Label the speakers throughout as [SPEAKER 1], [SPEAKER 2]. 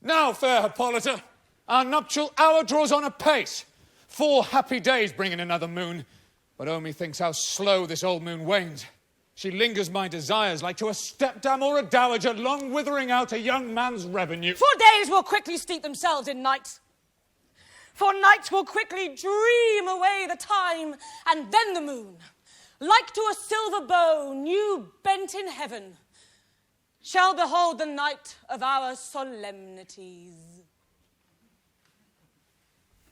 [SPEAKER 1] Now, fair Hippolyta, our nuptial hour draws on apace. 4 happy days bring in another moon. But oh, methinks how slow this old moon wanes. She lingers my desires like to a stepdam or a dowager, long withering out a young man's revenue.
[SPEAKER 2] 4 days will quickly steep themselves in night. For night will quickly dream away the time, and then the moon, like to a silver bow new bent in heaven, shall behold the night of our solemnities.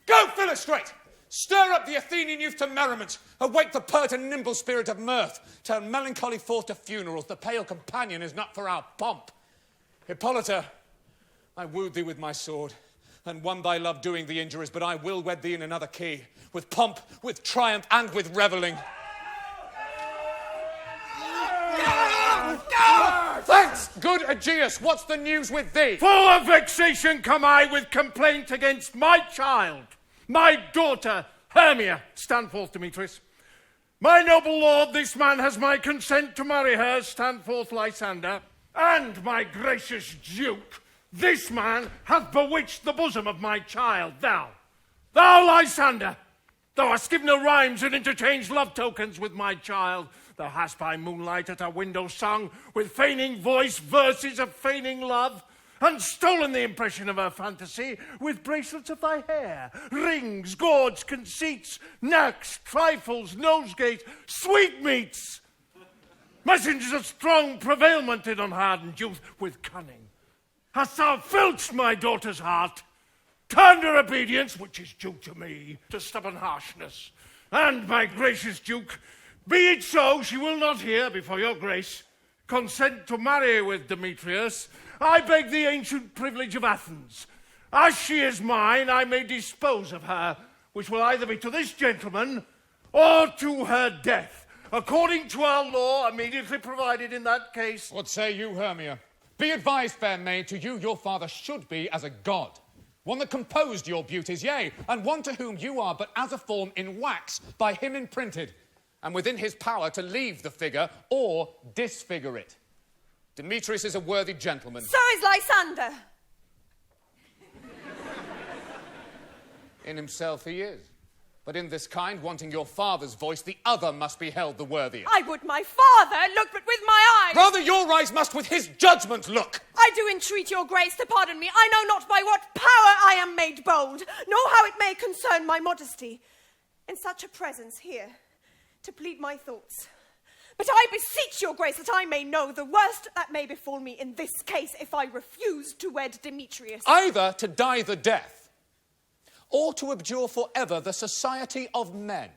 [SPEAKER 1] Go, Philostrate! Stir up the Athenian youth to merriment. Awake the pert and nimble spirit of mirth. Turn melancholy forth to funerals. The pale companion is not for our pomp. Hippolyta, I wooed thee with my sword, and won thy love doing thee injuries, but I will wed thee in another key, with pomp, with triumph, and with revelling. Thanks, good Aegeus. What's the news with thee?
[SPEAKER 3] Full of vexation come I with complaint against my child, my daughter, Hermia. Stand forth, Demetrius. My noble lord, this man has my consent to marry her. Stand forth, Lysander. And my gracious duke, this man hath bewitched the bosom of my child. Thou, Lysander, thou hast given her rhymes and interchanged love tokens with my child. Thou hast by moonlight at her window sung with feigning voice verses of feigning love, and stolen the impression of her fantasy with bracelets of thy hair, rings, gauds, conceits, knacks, trifles, nosegays, sweetmeats. Messengers of strong prevailment did on hardened youth with cunning. Hast thou filched my daughter's heart, turned her obedience, which is due to me, to stubborn harshness? And, my gracious duke, be it so, she will not hear, before your grace, consent to marry with Demetrius. I beg the ancient privilege of Athens. As she is mine, I may dispose of her, which will either be to this gentleman or to her death, according to our law immediately provided in that case.
[SPEAKER 1] What say you, Hermia? Be advised, fair maid, to you your father should be as a god, one that composed your beauties, yea, and one to whom you are but as a form in wax, by him imprinted, and within his power to leave the figure or disfigure it. Demetrius is a worthy gentleman.
[SPEAKER 4] So is Lysander.
[SPEAKER 1] In himself he is. But in this kind, wanting your father's voice, the other must be held the worthier.
[SPEAKER 4] I would my father look but with my eyes.
[SPEAKER 1] Rather your eyes must with his judgment look.
[SPEAKER 4] I do entreat your grace to pardon me. I know not by what power I am made bold, nor how it may concern my modesty, in such a presence here, to plead my thoughts. But I beseech your grace that I may know the worst that may befall me in this case if I refuse to wed Demetrius.
[SPEAKER 1] Either to die the death, or to abjure forever the society of men.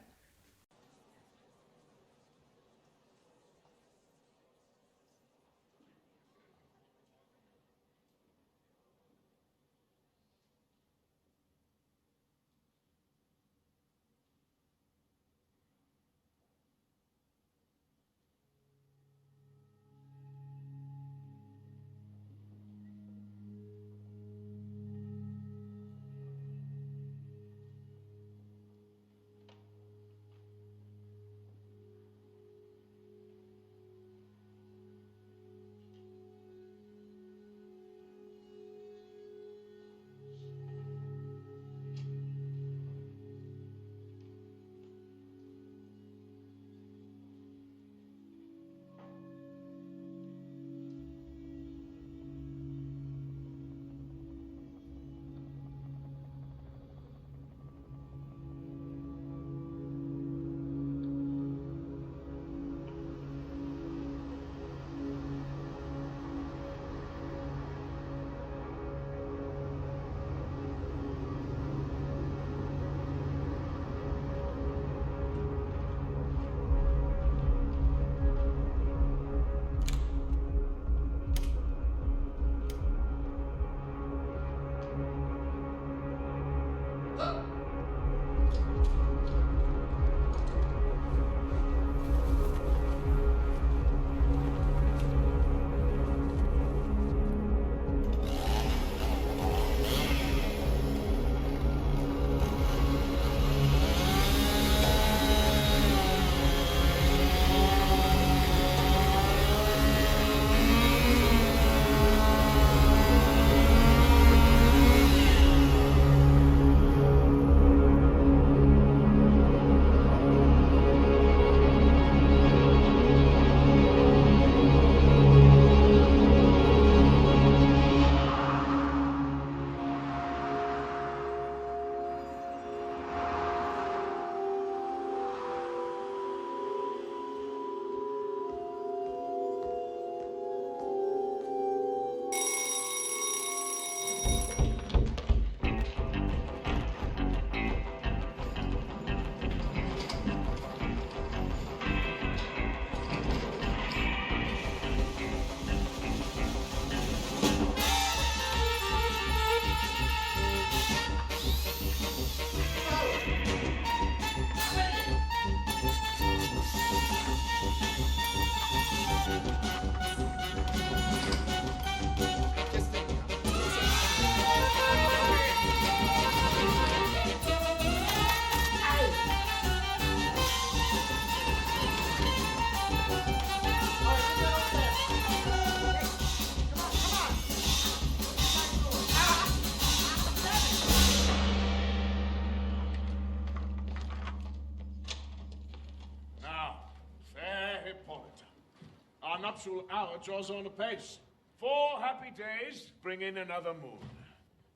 [SPEAKER 5] nuptial hour draws on apace. 4 happy days bring in another moon.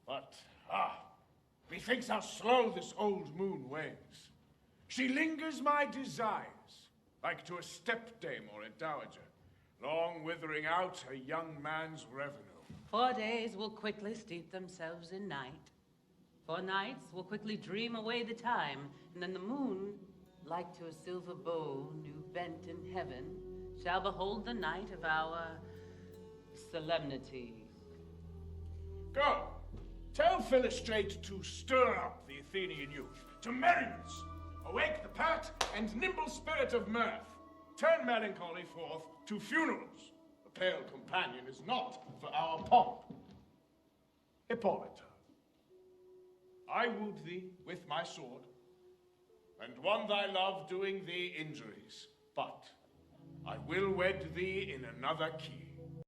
[SPEAKER 5] But, methinks how slow this old moon wanes. She lingers my desires, like to a stepdame or a dowager, long withering out a young man's revenue.
[SPEAKER 6] 4 days will quickly steep themselves in night. 4 nights will quickly dream away the time, and then the moon, like to a silver bow new bent in heaven, shall behold the night of our solemnity.
[SPEAKER 5] Go, tell Philostrate to stir up the Athenian youth, to merriness, awake the pert and nimble spirit of mirth, turn melancholy forth to funerals. The pale companion is not for our pomp. Hippolyta, I wooed thee with my sword, and won thy love doing thee injuries, but I will wed thee in another key.